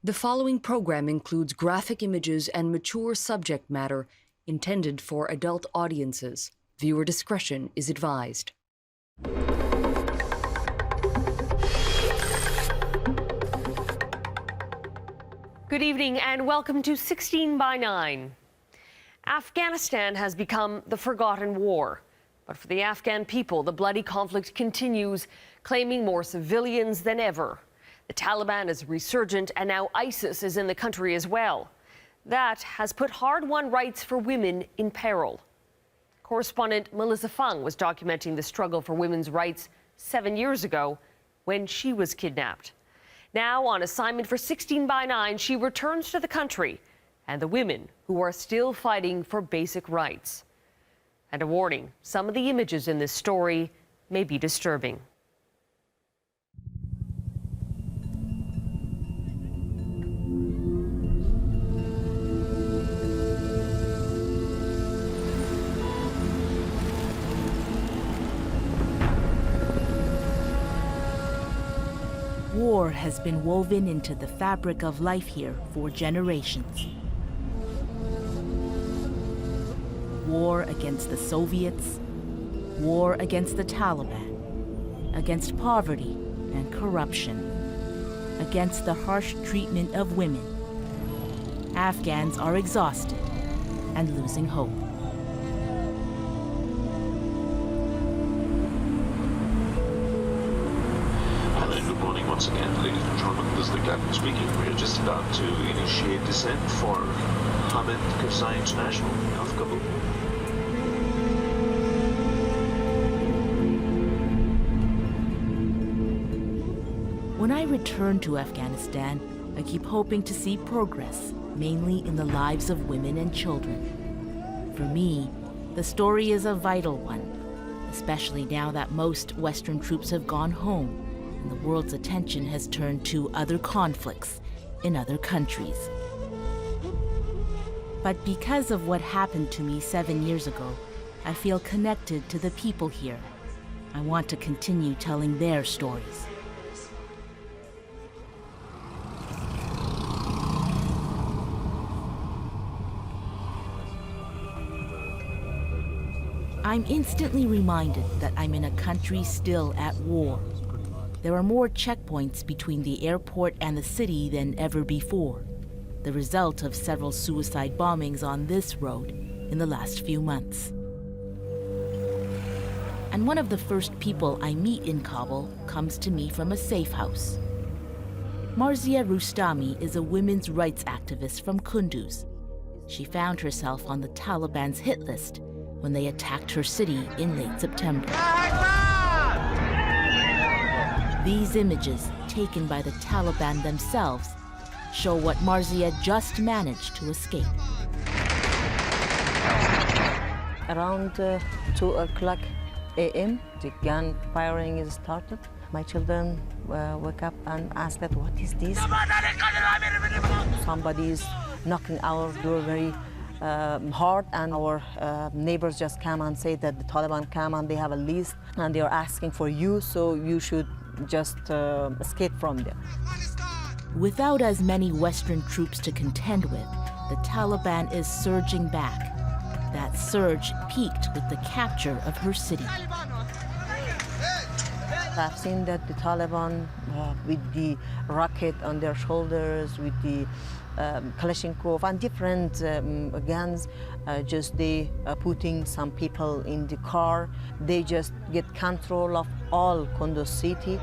The following program includes graphic images and mature subject matter intended for adult audiences. Viewer discretion is advised. Good evening and welcome to 16 by 9. Afghanistan has become the forgotten war. But for the Afghan people, the bloody conflict continues, claiming more civilians than ever. The Taliban is resurgent, and now ISIS is in the country as well. That has put hard-won rights for women in peril. Correspondent Mellissa Fung was documenting the struggle for women's rights 7 years ago when she was kidnapped. Now, on assignment for 16 by 9, she returns to the country and the women who are still fighting for basic rights. And a warning, some of the images in this story may be disturbing. War has been woven into the fabric of life here for generations. War against the Soviets, war against the Taliban, against poverty and corruption, against the harsh treatment of women. Afghans are exhausted and losing hope. Good morning once again, ladies and gentlemen. This is the captain speaking. We are just about to initiate descent for Hamid Karzai International of Kabul. When I return to Afghanistan, I keep hoping to see progress, mainly in the lives of women and children. For me, the story is a vital one, especially now that most Western troops have gone home and the world's attention has turned to other conflicts in other countries. But because of what happened to me 7 years ago, I feel connected to the people here. I want to continue telling their stories. I'm instantly reminded that I'm in a country still at war. There are more checkpoints between the airport and the city than ever before, the result of several suicide bombings on this road in the last few months. And one of the first people I meet in Kabul comes to me from a safe house. Marzia Rustami is a women's rights activist from Kunduz. She found herself on the Taliban's hit list when they attacked her city in late September. These images, taken by the Taliban themselves, show what Marzia just managed to escape. Around 2 o'clock a.m., the gun firing is started. My children wake up and ask that, what is this? Somebody is knocking our door very hard, and our neighbors just come and say that the Taliban come and they have a list and they are asking for you, so you should just escape from them. Without as many Western troops to contend with, the Taliban is surging back. That surge peaked with the capture of her city. I've seen that the Taliban, with the rocket on their shoulders, with the Kalashnikov and different guns, they putting some people in the car. They just get control of all Kunduz city.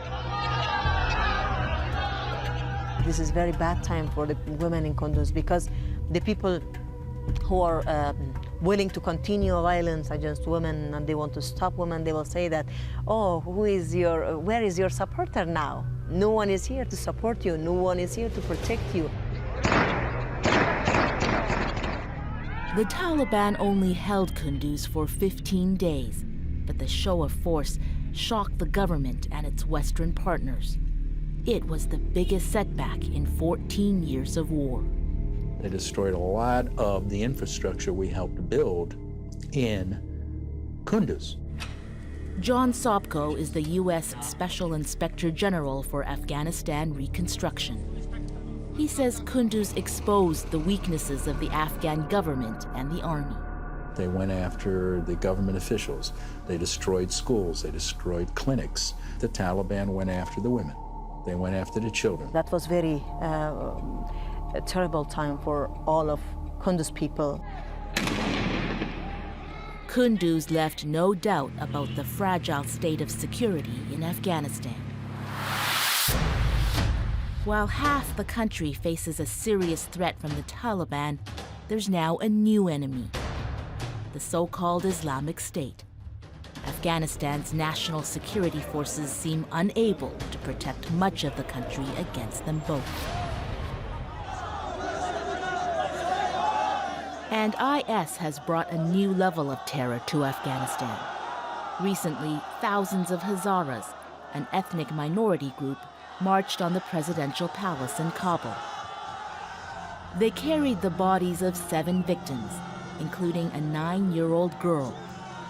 This is very bad time for the women in Kunduz, because the people who are willing to continue violence against women and they want to stop women, they will say that, oh, where is your supporter now? No one is here to support you. No one is here to protect you. The Taliban only held Kunduz for 15 days, but the show of force shocked the government and its Western partners. It was the biggest setback in 14 years of war. They destroyed a lot of the infrastructure we helped build in Kunduz. John Sopko is the U.S. Special Inspector General for Afghanistan Reconstruction. He says Kunduz exposed the weaknesses of the Afghan government and the army. They went after the government officials. They destroyed schools. They destroyed clinics. The Taliban went after the women. They went after the children. That was very a terrible time for all of Kunduz people. Kunduz left no doubt about the fragile state of security in Afghanistan. While half the country faces a serious threat from the Taliban, there's now a new enemy, the so-called Islamic State. Afghanistan's national security forces seem unable to protect much of the country against them both. And IS has brought a new level of terror to Afghanistan. Recently, thousands of Hazaras, an ethnic minority group, marched on the presidential palace in Kabul. They carried the bodies of 7 victims, including a 9-year-old girl,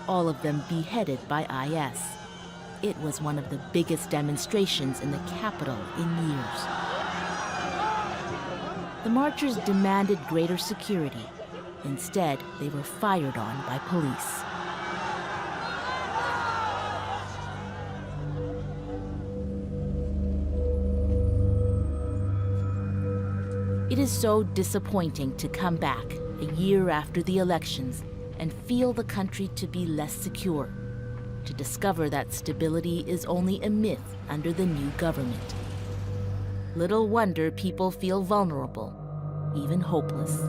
all of them beheaded by IS. It was one of the biggest demonstrations in the capital in years. The marchers demanded greater security. Instead, they were fired on by police. It is so disappointing to come back a year after the elections and feel the country to be less secure, to discover that stability is only a myth under the new government. Little wonder people feel vulnerable, even hopeless.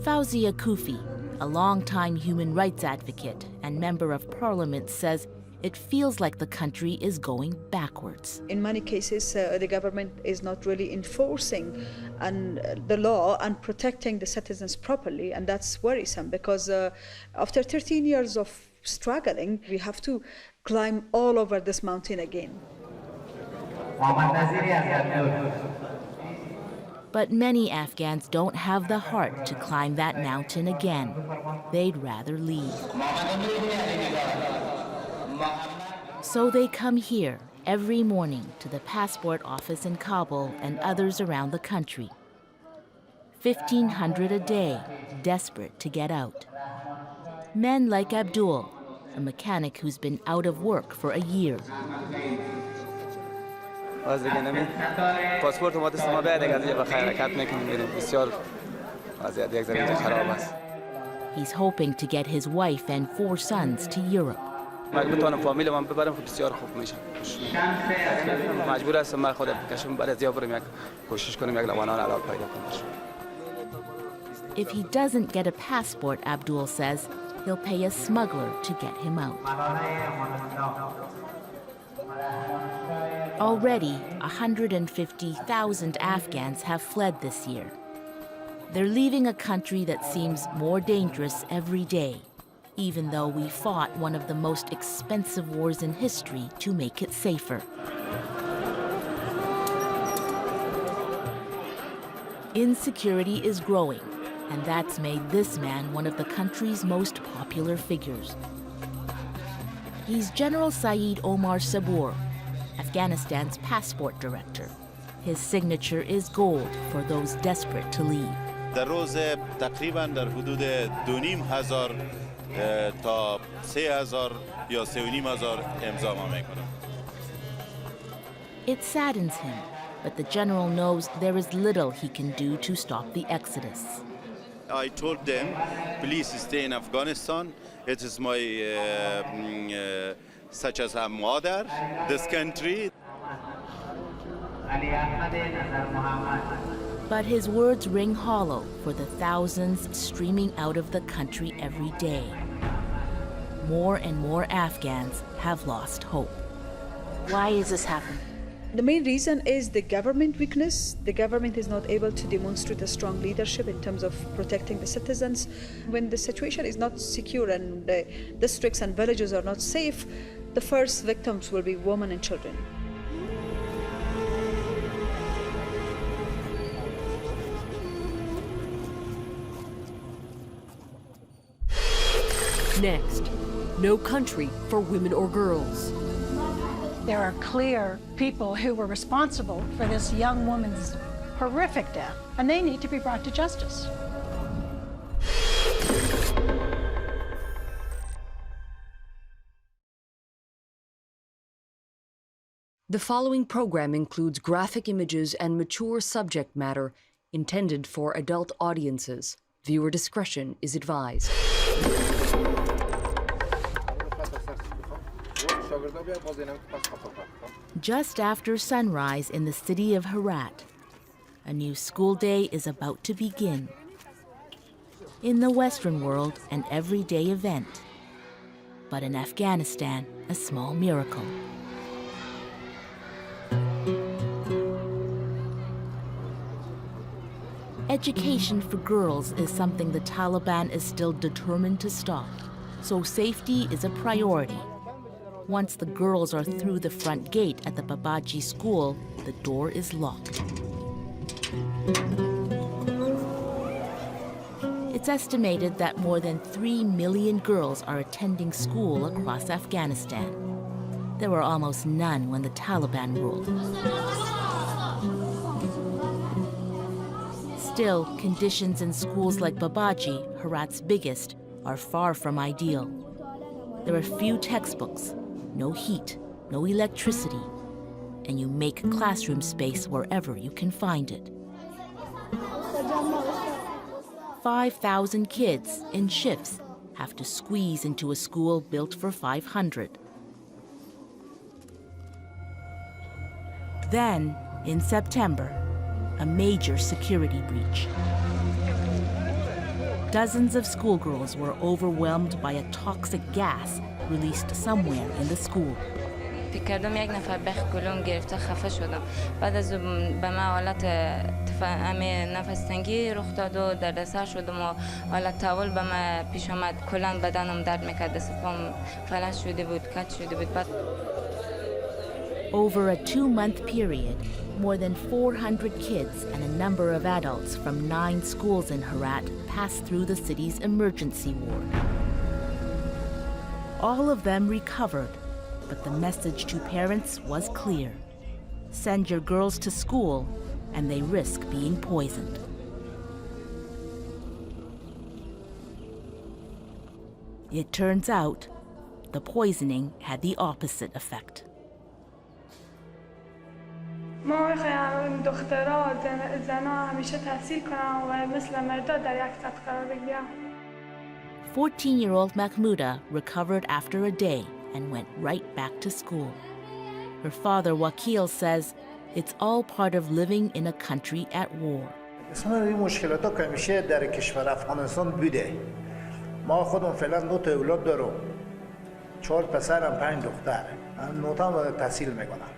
Fawzia Kufi, a longtime human rights advocate and member of parliament, says it feels like the country is going backwards. In many cases, the government is not really enforcing the law and protecting the citizens properly, and that's worrisome because after 13 years of struggling, we have to climb all over this mountain again. But many Afghans don't have the heart to climb that mountain again. They'd rather leave. So they come here every morning to the passport office in Kabul and others around the country. 1,500 a day, desperate to get out. Men like Abdul, a mechanic who's been out of work for a year. He's hoping to get his wife and 4 sons to Europe. If he doesn't get a passport, Abdul says, he'll pay a smuggler to get him out. Already, 150,000 Afghans have fled this year. They're leaving a country that seems more dangerous every day, even though we fought one of the most expensive wars in history to make it safer. Insecurity is growing, and that's made this man one of the country's most popular figures. He's General Saeed Omar Sabur, Afghanistan's passport director. His signature is gold for those desperate to leave. در روز تقریباً در حدود 2,500 تا 3,000 یا 3,500 امضا ما میکنم. It saddens him, but the general knows there is little he can do to stop the exodus. I told them, please stay in Afghanistan. It is my such as a mother, this country. But his words ring hollow for the thousands streaming out of the country every day. More and more Afghans have lost hope. Why is this happening? The main reason is the government weakness. The government is not able to demonstrate a strong leadership in terms of protecting the citizens. When the situation is not secure and the districts and villages are not safe, the first victims will be women and children. Next, no country for women or girls. There are clear people who were responsible for this young woman's horrific death, and they need to be brought to justice. The following program includes graphic images and mature subject matter intended for adult audiences. Viewer discretion is advised. Just after sunrise in the city of Herat, a new school day is about to begin. In the Western world, an everyday event. But in Afghanistan, a small miracle. Education for girls is something the Taliban is still determined to stop, so safety is a priority. Once the girls are through the front gate at the Babaji school, the door is locked. It's estimated that more than 3 million girls are attending school across Afghanistan. There were almost none when the Taliban ruled. Still, conditions in schools like Babaji, Herat's biggest, are far from ideal. There are few textbooks, no heat, no electricity, and you make classroom space wherever you can find it. 5,000 kids in shifts have to squeeze into a school built for 500. Then, in September, a major security breach. Dozens of schoolgirls were overwhelmed by a toxic gas released somewhere in the school. فکر کردم یک نفر بخ گلوم گرفته خفه شدم. بعد از به من حالت نفس تنگی رخ داد و دردسر شدم و حالت تاول به من پیش آمد. کلا بدنم درد میکرد، دست پام فلج شده بود، کج شده بود. بعد Over a 2-month period, more than 400 kids and a number of adults from 9 schools in Herat passed through the city's emergency ward. All of them recovered, but the message to parents was clear. Send your girls to school, and they risk being poisoned. It turns out, the poisoning had the opposite effect. ما میخوایم دخترها زنها همیشه تحصیل کنن و مثل مردا در یک سطح قرار بگیرن. 14-year-old Mahmouda recovered after a day and went right back to school. Her father, Wakil, says it's all part of living in a country at war. این مشکلات که همیشه در کشور افغانستان بوده. ما خودم فعلا 2 تا اولاد دارم. 4 پسرم 5 دختر. 9 تا تحصیل میکنم.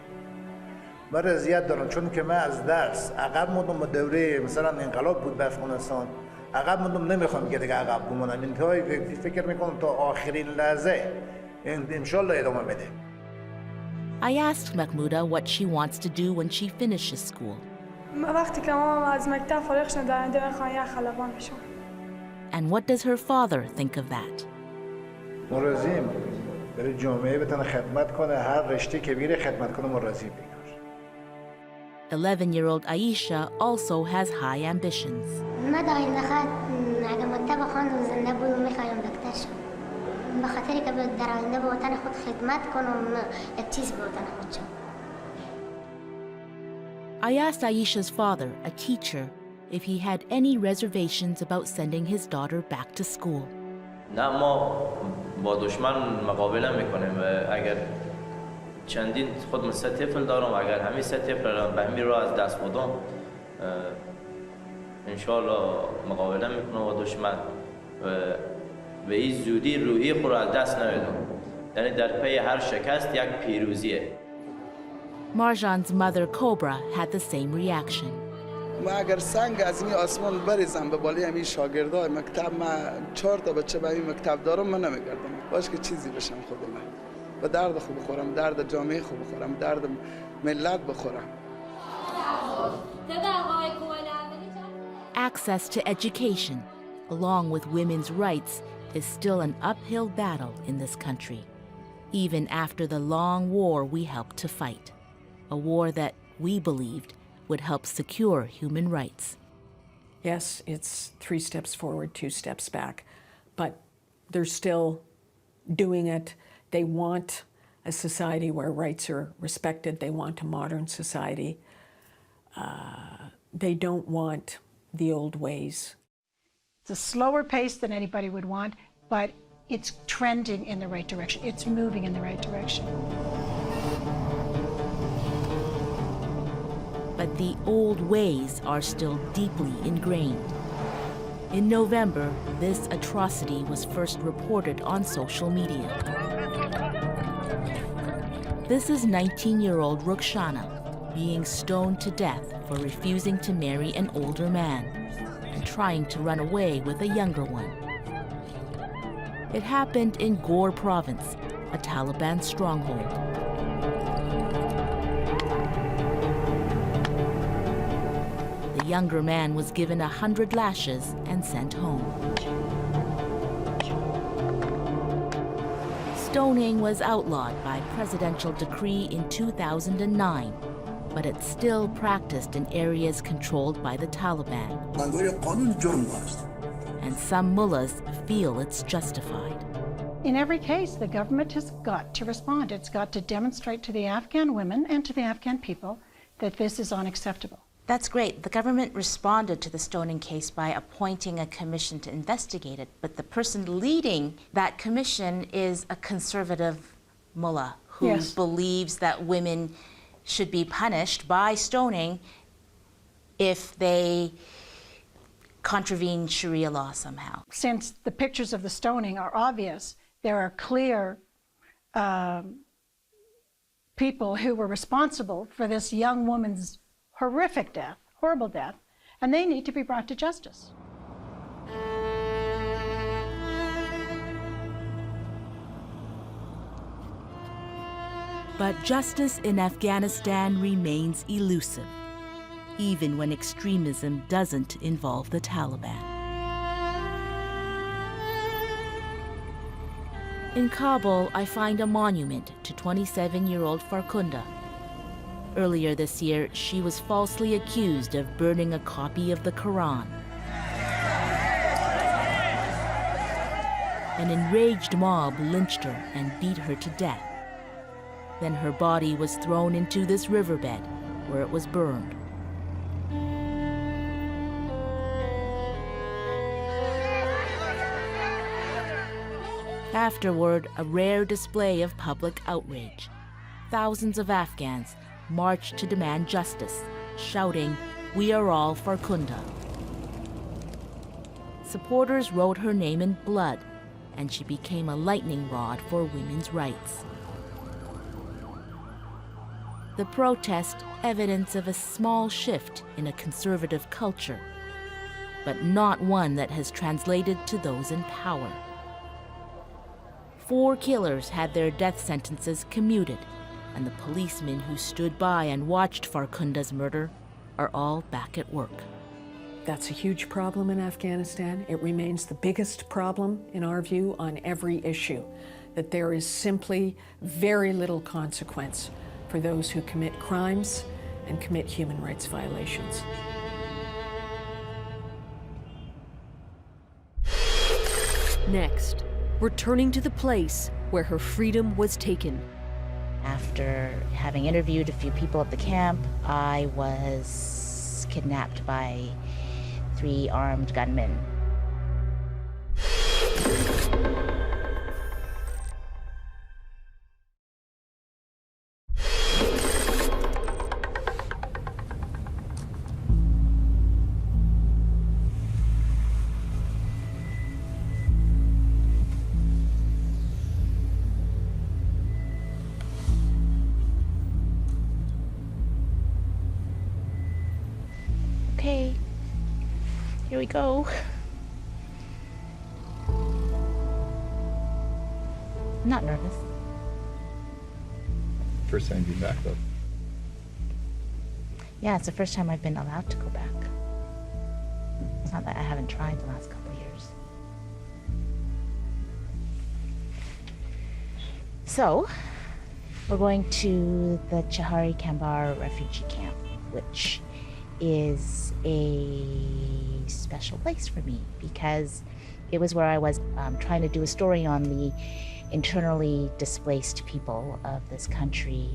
برای زیاد دارم چون که من از درس عقب موندم به دوره مثلا انقلاب بود به افغانستان. عقب موندم، نمیخوام دیگه عقب بمونم. انتهای فکر میکنم تا آخرین لحظه انشالله ادامه بده. I asked Mahmouda what she wants to do when she finishes school. وقتی که ما از مکتب فارغ شدم در آینده میخوام یک خلبان بشم. And what does her father think of that? مرزیم برای جامعه بتونه خدمت کنه، هر رشته که بیره خدمت کنه مرزیم بگیر. 11-year-old Aisha also has high ambitions. I asked Aisha's father, a teacher, if he had any reservations about sending his daughter back to school. نه ما با دشمن مقابله میکنیم. اگر چندین خود من 3 طفل دارم، اگر همین 3 طفل را به همین راه از دست بدم انشالله مقابله میکنم با دشمن و به این زودی روحی خود را از دست نمیدم. یعنی در پی هر شکست یک پیروزیه. Marjan's mother, Cobra, had the same reaction. ما اگر سنگ از این آسمان بریزم به بالای همین شاگردای مکتب، من 4 تا بچه به این مکتب دارم، من نمیگردم. باش که چیزی بشم خود من. و درد خوب بخورم، درد جامعه خوب بخورم، درد ملت بخورم. Access to education, along with women's rights, is still an uphill battle in this country. even after the long war we helped to fight, a war that we believed would help secure human rights. Yes, it's 3 steps forward, 2 steps back, but they're still doing it. They want a society where rights are respected. They want a modern society. They don't want the old ways. It's a slower pace than anybody would want, but it's trending in the right direction. It's moving in the right direction. But the old ways are still deeply ingrained. In November, this atrocity was first reported on social media. This is 19-year-old Rukhsana being stoned to death for refusing to marry an older man and trying to run away with a younger one. It happened in Ghor province, a Taliban stronghold. The younger man was given 100 lashes and sent home. Stoning was outlawed by presidential decree in 2009, but it's still practiced in areas controlled by the Taliban. And some mullahs feel it's justified. In every case, the government has got to respond. It's got to demonstrate to the Afghan women and to the Afghan people that this is unacceptable. That's great. The government responded to the stoning case by appointing a commission to investigate it, but the person leading that commission is a conservative mullah who believes that women should be punished by stoning if they contravene Sharia law somehow. Since the pictures of the stoning are obvious, there are clear people who were responsible for this young woman's horrific death, horrible death, and they need to be brought to justice. But justice in Afghanistan remains elusive, even when extremism doesn't involve the Taliban. In Kabul, I find a monument to 27-year-old Farkhunda. Earlier this year, she was falsely accused of burning a copy of the Quran. An enraged mob lynched her and beat her to death. Then her body was thrown into this riverbed, where it was burned. Afterward, a rare display of public outrage. Thousands of Afghans marched to demand justice, shouting, "We are all Farkhunda." Supporters wrote her name in blood, and she became a lightning rod for women's rights. The protest, evidence of a small shift in a conservative culture, but not one that has translated to those in power. 4 killers had their death sentences commuted, and the policemen who stood by and watched Farkhunda's murder are all back at work. That's a huge problem in Afghanistan. It remains the biggest problem, in our view, on every issue, that there is simply very little consequence for those who commit crimes and commit human rights violations. Next, returning to the place where her freedom was taken. After having interviewed a few people at the camp, I was kidnapped by 3 armed gunmen. Okay, here we go. I'm not nervous. First time you've been back, though? Yeah, it's the first time I've been allowed to go back. It's not that I haven't tried the last couple of years. So, we're going to the Chahari Kambar refugee camp, which is a special place for me because it was where I was trying to do a story on the internally displaced people of this country.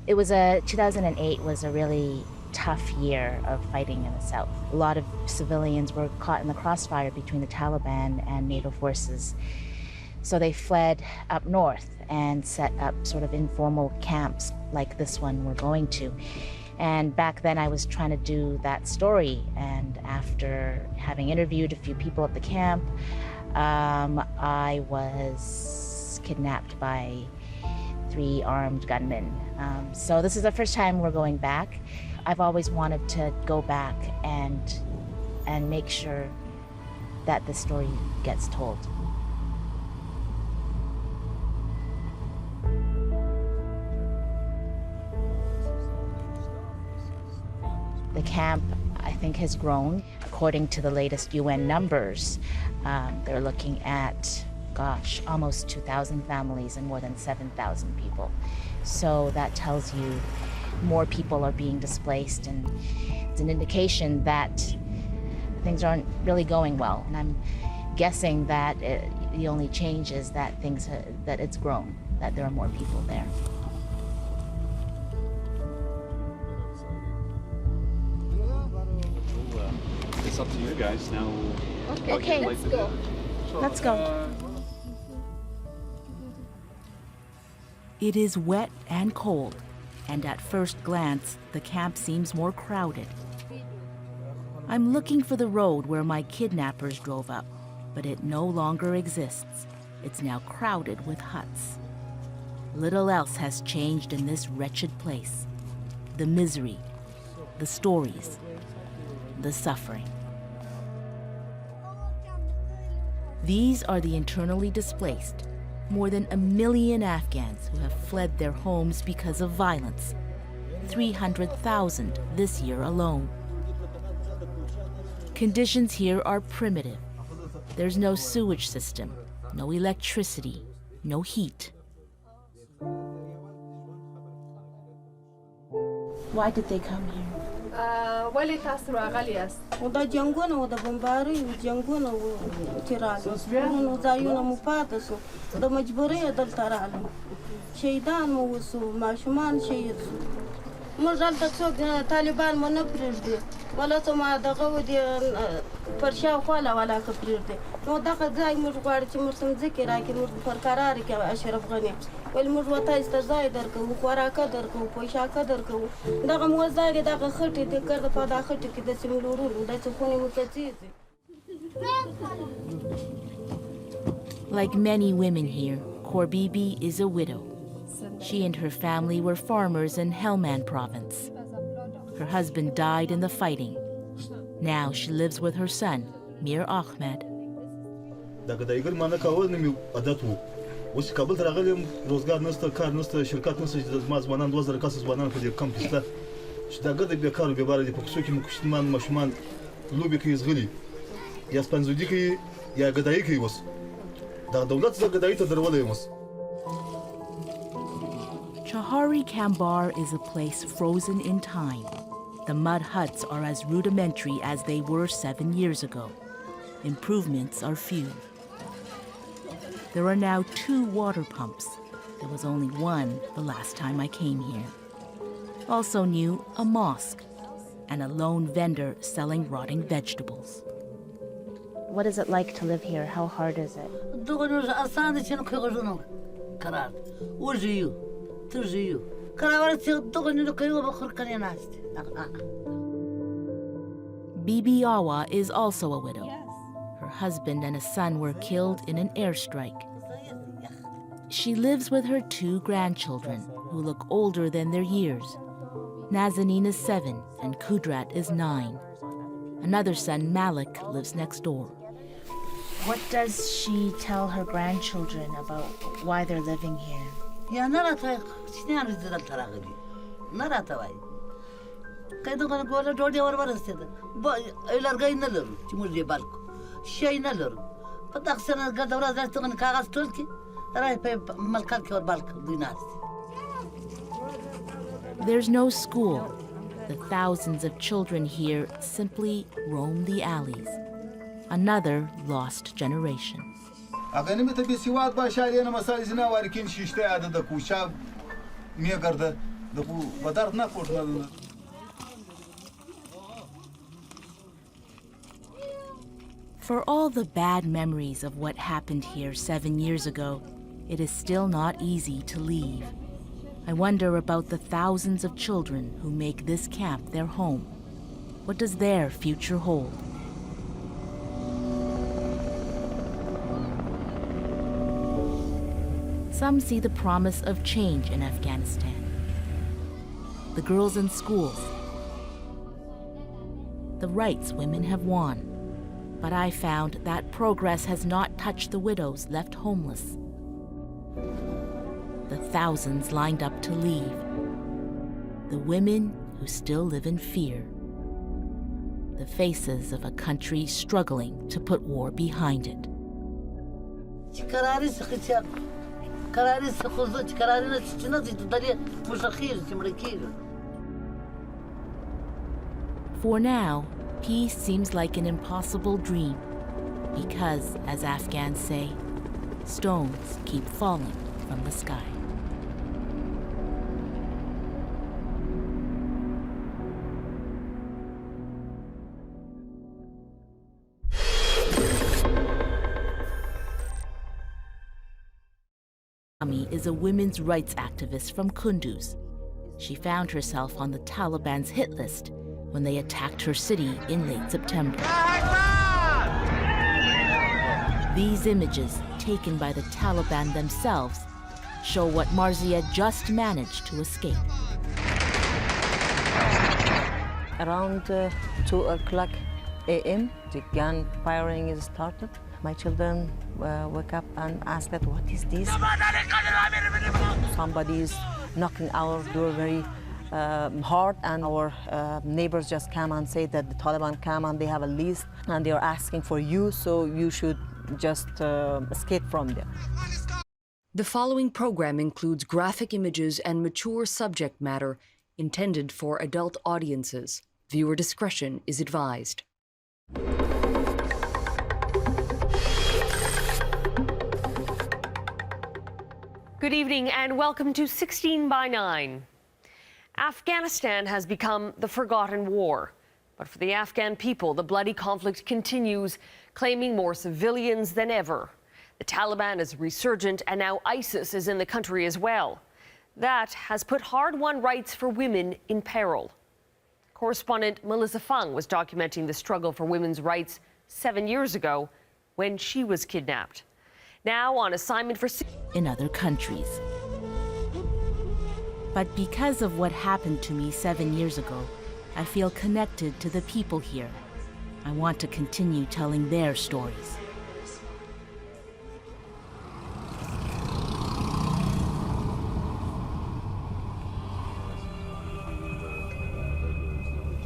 2008 was a really tough year of fighting in the South. A lot of civilians were caught in the crossfire between the Taliban and NATO forces. So they fled up north and set up sort of informal camps like this one we're going to. And back then I was trying to do that story. And after having interviewed a few people at the camp, I was kidnapped by 3 armed gunmen. So this is the first time we're going back. I've always wanted to go back and make sure that the story gets told. The camp, I think, has grown. According to the latest UN numbers, they're looking at, almost 2,000 families and more than 7,000 people. So that tells you more people are being displaced, and it's an indication that things aren't really going well. And I'm guessing that the only change is that that it's grown, that there are more people there. It's up to you guys now. Okay, let's go. Let's go. It is wet and cold, and at first glance, the camp seems more crowded. I'm looking for the road where my kidnappers drove up, but it no longer exists. It's now crowded with huts. Little else has changed in this wretched place. The misery, the stories, the suffering. These are the internally displaced, more than 1 million Afghans who have fled their homes because of violence. 300,000 this year alone. Conditions here are primitive. There's no sewage system, no electricity, no heat. Why did they come here? ولی تاس رو اقلی است. ودا جنگونه ودا بمباری و جنگونه و تیرال. اونو زایونه مفادسو. ودا مجبوری دل ترالم. شهیدان موسو ماشومان شهید. مجال تکسو طالبان ما نپریدی. ولی تو ما دقیق ودی پرشاو خاله ولی کپریدی. نو دقیق زای مجبوری چی مرسم ذکر اکی مرد پرکراری که اشرف غنی. ولی موږ وته استزای درکو خوراک درکو پوشاک درکو دغه موزاري دغه خټي د کړه په دغه خټي کې د سیملورو د څخونی متتیز. Like many women here, Korbibi is a widow. She and her family were farmers in Helmand province. Her husband died in the fighting. Now she lives with her son, Mir Ahmed. اوس کابل ته راغلم روزګار نشته کار نشته شرکت نشته چې ما ځوانان 2000 کس ځوانان په دې کمپ کې شته چې دا ګرځي بیکار بیباره دي په کوڅو کې مکشتمان مشمان لوبي کوي زغلي یا سپنځودي کوي یا ګدایي کوي اوس دا دولت زه ګدایي ته درولې اوس. Chahari Kambar is a place frozen in time. The mud huts are as rudimentary as they were 7 years ago. Improvements are few. There are now 2 water pumps. There was only one the last time I came here. Also new, a mosque and a lone vendor selling rotting vegetables. What is it like to live here? How hard is it? Bibi Awa is also a widow. Her husband and a son were killed in an airstrike. She lives with her 2 grandchildren, who look older than their years. Nazanin is 7 and Kudrat is 9. Another son, Malik, lives next door. What does she tell her grandchildren about why they're living here? شي نه لرو په دغه سره ګرد ورځ راځي کاغذ ټول کی There's no school. The thousands of children here simply roam the alleys. Another lost generation. For all the bad memories of what happened here 7 years ago, it is still not easy to leave. I wonder about the thousands of children who make this camp their home. What does their future hold? Some see the promise of change in Afghanistan. The girls in schools, the rights women have won. But I found that progress has not touched the widows left homeless, the thousands lined up to leave, the women who still live in fear, the faces of a country struggling to put war behind it. For now, peace seems like an impossible dream because, as Afghans say, stones keep falling from the sky. Ami is a women's rights activist from Kunduz. She found herself on the Taliban's hit list when they attacked her city in late September. These images, taken by the Taliban themselves, show what Marzia just managed to escape. Around 2 o'clock a.m., the gun firing is started. My children wake up and ask that, what is this? Somebody is knocking our door very hard, and our neighbors just come and say that the Taliban come and they have a list and they are asking for you, so you should just escape from them. The following program includes graphic images and mature subject matter intended for adult audiences. Viewer discretion is advised. Good evening and welcome to 16 by 9. Afghanistan has become the forgotten war. But for the Afghan people, the bloody conflict continues, claiming more civilians than ever. The Taliban is resurgent, and now ISIS is in the country as well. That has put hard-won rights for women in peril. Correspondent Mellissa Fung was documenting the struggle for women's rights 7 years ago when she was kidnapped. Now on assignment for in other countries. But because of what happened to me 7 years ago, I feel connected to the people here. I want to continue telling their stories.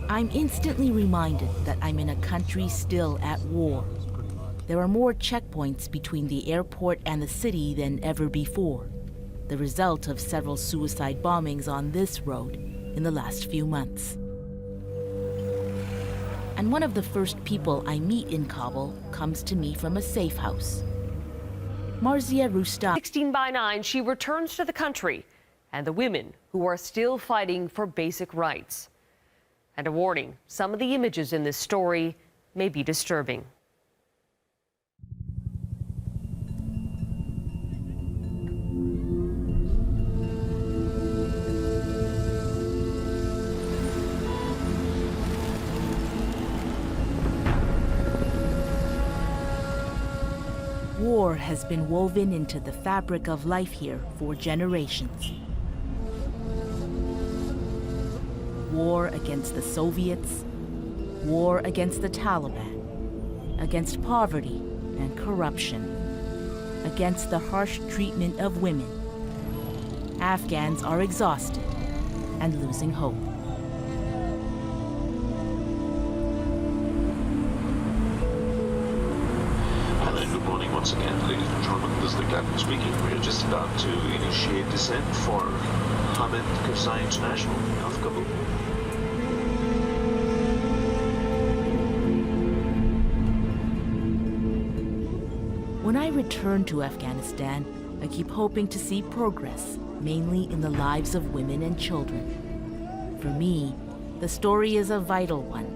I'm instantly reminded that I'm in a country still at war. There are more checkpoints between the airport and the city than ever before, the result of several suicide bombings on this road in the last few months. And one of the first people I meet in Kabul comes to me from a safe house. Marzia Rustam. 16 by 9, she returns to the country and the women who are still fighting for basic rights. And a warning, some of the images in this story may be disturbing. War has been woven into the fabric of life here for generations. War against the Soviets, war against the Taliban, against poverty and corruption, against the harsh treatment of women. Afghans are exhausted and losing hope. once again, ladies and gentlemen. This is the captain speaking. We are just about to initiate descent for Hamid Karzai International of Kabul. When I return to Afghanistan, I keep hoping to see progress, mainly in the lives of women and children. For me, the story is a vital one,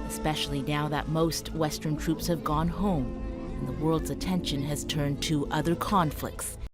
especially now that most Western troops have gone home and the world's attention has turned to other conflicts